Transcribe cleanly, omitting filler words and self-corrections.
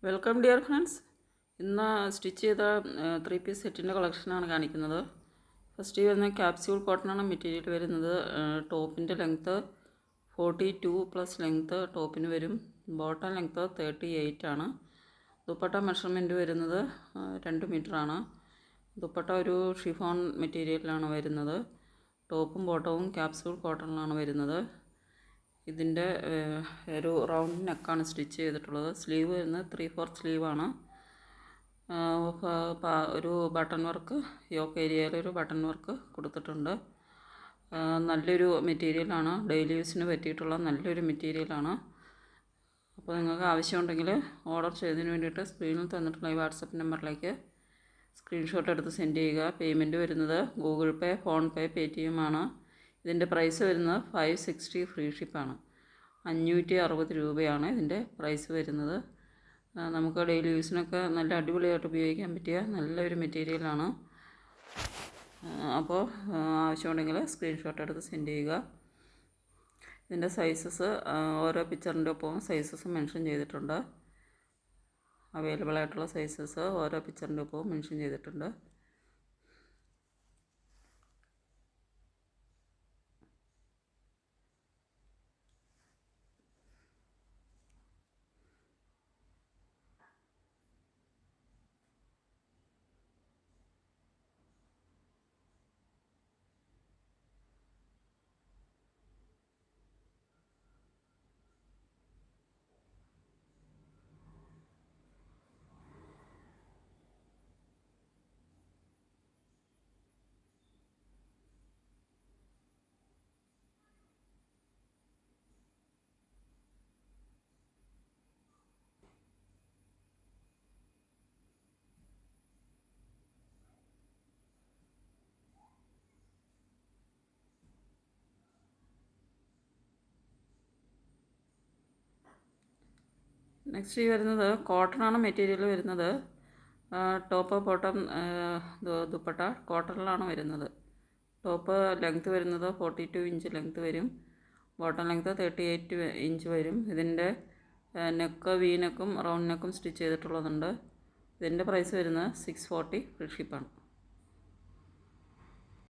Welcome dear friends. ഇന്ന് stitch ചെയ്ത 3 piece സെറ്റിൻ്റെ കളക്ഷനാണ് കാണിക്കുന്നത്. ഫസ്റ്റ് വരുന്ന ക്യാപ്സ്യൂൾ കോട്ടണാണ് മെറ്റീരിയൽ വരുന്നത്. ടോപ്പിൻ്റെ ലെങ്ത്ത് 42 പ്ലസ് ലെങ്ത്ത് ടോപ്പിന് വരും. ബോട്ടം ലെങ്ത്ത് 38 ആണ്. ദുപ്പട്ട മെഷർമെൻറ്റ് വരുന്നത് 2 മീറ്ററാണ്. ദുപ്പട്ട ഒരു ഷിഫോൺ മെറ്റീരിയലിലാണ് വരുന്നത്. ടോപ്പും ബോട്ടവും ക്യാപ്സ്യൂൾ കോട്ടണിലാണ് വരുന്നത്. ഇതിൻ്റെ ഒരു റൗണ്ട് നെക്കാണ് സ്റ്റിച്ച് ചെയ്തിട്ടുള്ളത്. സ്ലീവ് വരുന്നത് 3/4 സ്ലീവാണ്. ഒരു ബട്ടൺ വർക്ക്, യോക്ക് ഏരിയയിൽ ഒരു ബട്ടൺ വർക്ക് കൊടുത്തിട്ടുണ്ട്. നല്ലൊരു മെറ്റീരിയലാണ്, ഡെയിലി യൂസിന് പറ്റിയിട്ടുള്ള നല്ലൊരു മെറ്റീരിയലാണ്. അപ്പോൾ നിങ്ങൾക്ക് ആവശ്യമുണ്ടെങ്കിൽ ഓർഡർ ചെയ്തതിന് വേണ്ടിയിട്ട് സ്ക്രീനിൽ തന്നിട്ടുള്ള ഈ വാട്സപ്പ് നമ്പറിലേക്ക് സ്ക്രീൻഷോട്ട് എടുത്ത് സെൻഡ് ചെയ്യുക. പേയ്മെൻറ്റ് വരുന്നത് ഗൂഗിൾ പേ, ഫോൺ പേ, പേടിഎം ആണ്. ഇതിൻ്റെ പ്രൈസ് വരുന്നത് 560 ഫ്രീ ഷിപ്പാണ്. 560 രൂപയാണ് ഇതിൻ്റെ പ്രൈസ് വരുന്നത്. നമുക്ക് ഡെയിലി യൂസിനൊക്കെ നല്ല അടിപൊളിയായിട്ട് ഉപയോഗിക്കാൻ പറ്റിയ നല്ലൊരു മെറ്റീരിയലാണ്. അപ്പോൾ ആവശ്യമുണ്ടെങ്കിൽ സ്ക്രീൻഷോട്ട് എടുത്ത് സെൻഡ് ചെയ്യുക. ഇതിൻ്റെ സൈസസ് ഓരോ പിക്ചറിൻ്റെ ഒപ്പം സൈസസ് മെൻഷൻ ചെയ്തിട്ടുണ്ട്. അവൈലബിൾ ആയിട്ടുള്ള സൈസസ് ഓരോ പിക്ചറിൻ്റെ ഒപ്പം മെൻഷൻ ചെയ്തിട്ടുണ്ട്. നെക്സ്റ്റ് വരുന്നത് കോട്ടണാണ് മെറ്റീരിയൽ വരുന്നത്. ടോപ്പ് ബോട്ടം ദുപ്പട്ട കോട്ടണിലാണ് വരുന്നത്. ടോപ്പ് ലെങ്ത്ത് വരുന്നത് 42 ഇഞ്ച് ലെങ്ത്ത് വരും. ബോട്ടം ലെങ്ത്ത് 38 ഇഞ്ച് വരും. ഇതിൻ്റെ നെക്ക് വി നെക്കും റൗണ്ട് നെക്കും സ്റ്റിച്ച് ചെയ്തിട്ടുള്ളതുണ്ട്. ഇതിൻ്റെ പ്രൈസ് വരുന്നത് 640 ഫ്രീ ഷിപ്പാണ്.